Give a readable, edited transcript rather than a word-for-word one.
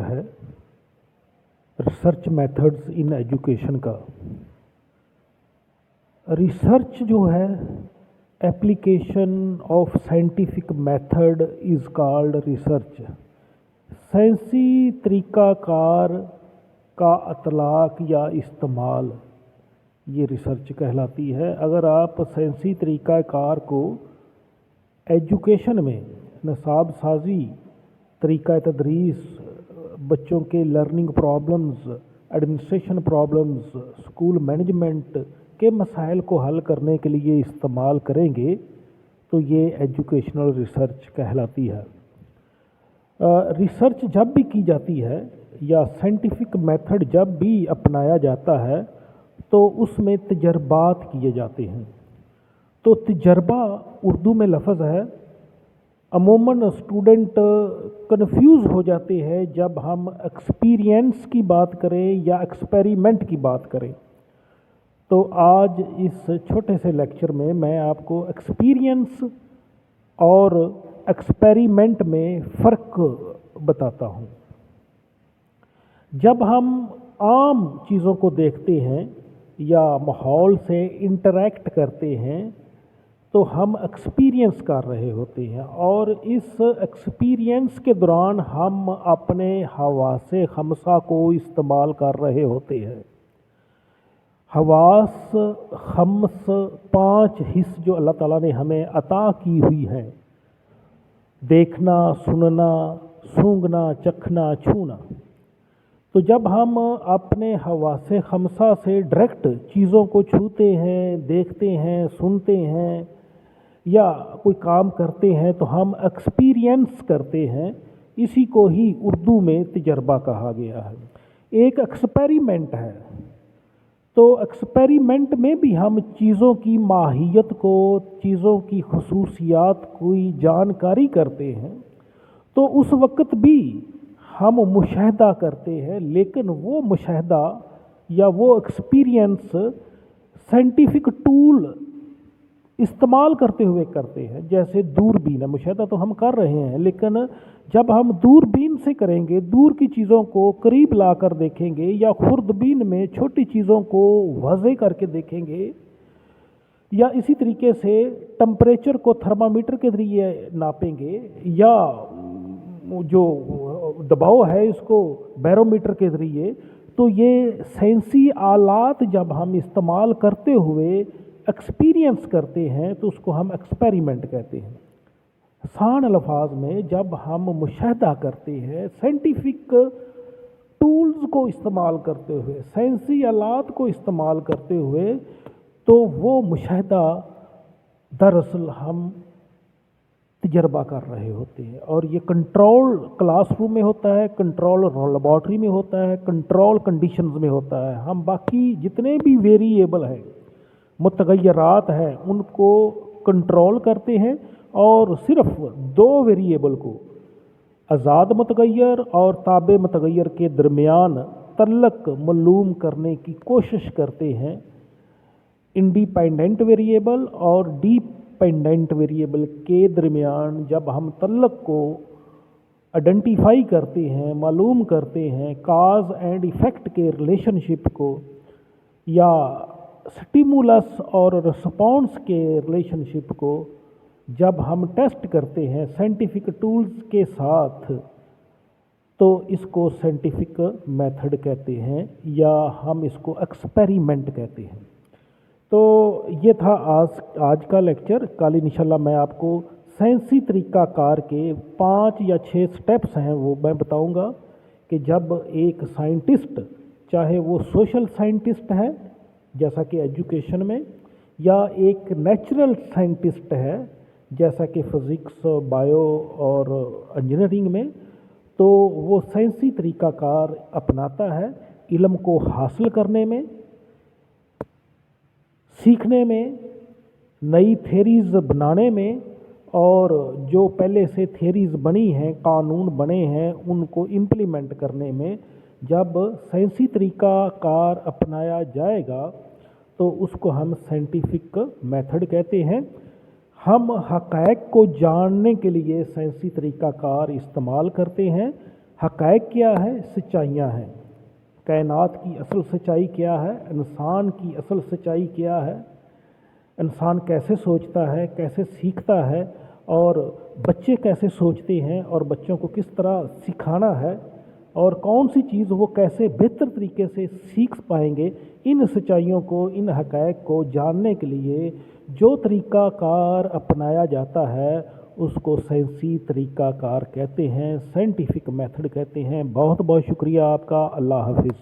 है research methods in education का। Research जो है application of scientific method is called research. साइंसी तरीक़ाकार का अतलाक़ या इस्तेमाल ये रिसर्च कहलाती है। अगर आप साइंसी तरीक़ाकार को एजुकेशन में नसाब साजी, तरीक़ा तदरीस, बच्चों के learning problems, administration problems, school management के मसाइल को हल करने के लिए इस्तेमाल करेंगे तो ये एजुकेशनल रिसर्च कहलाती है। रिसर्च जब भी की जाती है या साइंटिफिक मेथड जब भी अपनाया जाता है तो उसमें तजर्बात किए जाते हैं। तो तजर्बा उर्दू में लफ्ज़ है। अमूमन स्टूडेंट कंफ्यूज हो जाते हैं जब हम एक्सपीरियंस की बात करें या एक्सपेरिमेंट की बात करें। तो आज इस छोटे से लेक्चर में मैं आपको एक्सपीरियंस और एक्सपेरिमेंट में फ़र्क बताता हूँ। जब हम आम चीज़ों को देखते हैं या माहौल से इंटरेक्ट करते हैं तो हम एक्सपीरियंस कर रहे होते हैं, और इस एक्सपीरियंस के दौरान हम अपने हवासे खमसा को इस्तेमाल कर रहे होते हैं। हवास खम्स 5 हिस्स जो अल्लाह ताला ने हमें अता की हुई हैं, देखना, सुनना, सूंघना, चखना, छूना। तो जब हम अपने हवासे खमसा से डायरेक्ट चीज़ों को छूते हैं, देखते हैं, सुनते हैं या कोई काम करते हैं तो हम एक्सपीरियंस करते हैं। इसी को ही उर्दू में तजर्बा कहा गया है। एक एक्सपेरिमेंट है। तो एक्सपेरिमेंट में भी हम चीज़ों की माहियत को, चीज़ों की खुसूसियात की जानकारी करते हैं। तो उस वक्त भी हम मुशाहदा करते हैं, लेकिन वो मुशाहदा या वो एक्सपीरियंस साइंटिफिक टूल इस्तेमाल करते हुए करते हैं। जैसे दूरबीन है, मुशाहदा तो हम कर रहे हैं, लेकिन जब हम दूरबीन से करेंगे, दूर की चीज़ों को करीब ला कर देखेंगे या खुर्दबीन में छोटी चीज़ों को वाज़े करके देखेंगे, या इसी तरीके से टेम्परेचर को थर्मामीटर के ज़रिए नापेंगे, या जो दबाव है इसको बैरोमीटर के ज़रिए। तो ये साइंसी आलात जब हम इस्तेमाल करते हुए एक्सपीरियंस करते हैं तो उसको हम एक्सपेरिमेंट कहते हैं। आसान अल्फाज में जब हम मुशाहदा करते हैं साइंटिफिक टूल्स को इस्तेमाल करते हुए, साइंसी आलात को इस्तेमाल करते हुए, तो वो मुशाहदा दरअसल हम तजर्बा कर रहे होते हैं। और ये कंट्रोल क्लासरूम में होता है, कंट्रोल लेबॉर्ट्री में होता है, कंट्रोल कंडीशंस में होता है। हम बाकी जितने भी वेरिएबल हैं, मुतगय्यरात हैं, उनको कंट्रोल करते हैं और सिर्फ 2 वेरिएबल को, आज़ाद मुतगय्यर और ताबे मुतगय्यर के दरमियान तल्लक मालूम करने की कोशिश करते हैं। इंडिपेंडेंट वेरिएबल और डिपेंडेंट वेरिएबल के दरमियान जब हम तल्लक को आइडेंटिफाई करते हैं, मालूम करते हैं, काज एंड इफ़ेक्ट के रिलेशनशिप को, या स्टिमुलस और रिस्पॉन्स के रिलेशनशिप को जब हम टेस्ट करते हैं साइंटिफिक टूल्स के साथ, तो इसको साइंटिफिक मेथड कहते हैं या हम इसको एक्सपेरिमेंट कहते हैं। तो ये था आज का लेक्चर। कल इंशाल्लाह मैं आपको साइंसी तरीक़ाकार के 5 या 6 स्टेप्स हैं वो मैं बताऊंगा कि जब एक साइंटिस्ट, चाहे वो सोशल साइंटिस्ट है जैसा कि एजुकेशन में, या एक नेचुरल साइंटिस्ट है जैसा कि फिज़िक्स, बायो और इंजीनियरिंग में, तो वो साइंसी तरीक़ाकार अपनाता है इल्म को हासिल करने में, सीखने में, नई थेरीज़ बनाने में, और जो पहले से थेरीज़ बनी हैं, कानून बने हैं, उनको इम्प्लीमेंट करने में। जब साइंसी तरीक़ाकार अपनाया जाएगा तो उसको हम साइंटिफिक मेथड कहते हैं। हम हक़ाइक़ को जानने के लिए साइंसी तरीक़ाकार इस्तेमाल करते हैं। हक़ाइक़ क्या है, सच्चाइयाँ हैं। कायनात की असल सच्चाई क्या है, इंसान की असल सच्चाई क्या है, इंसान कैसे सोचता है, कैसे सीखता है, और बच्चे कैसे सोचते हैं और बच्चों को किस तरह सिखाना है, और कौन सी चीज़ वो कैसे बेहतर तरीके से सीख पाएंगे। इन सच्चाइयों को, इन हक़ाइक़ को जानने के लिए जो तरीक़ाकार अपनाया जाता है उसको साइंसी तरीक़ाकार कहते हैं, साइंटिफिक मेथड कहते हैं। बहुत बहुत शुक्रिया आपका। अल्लाह हाफ़िज़।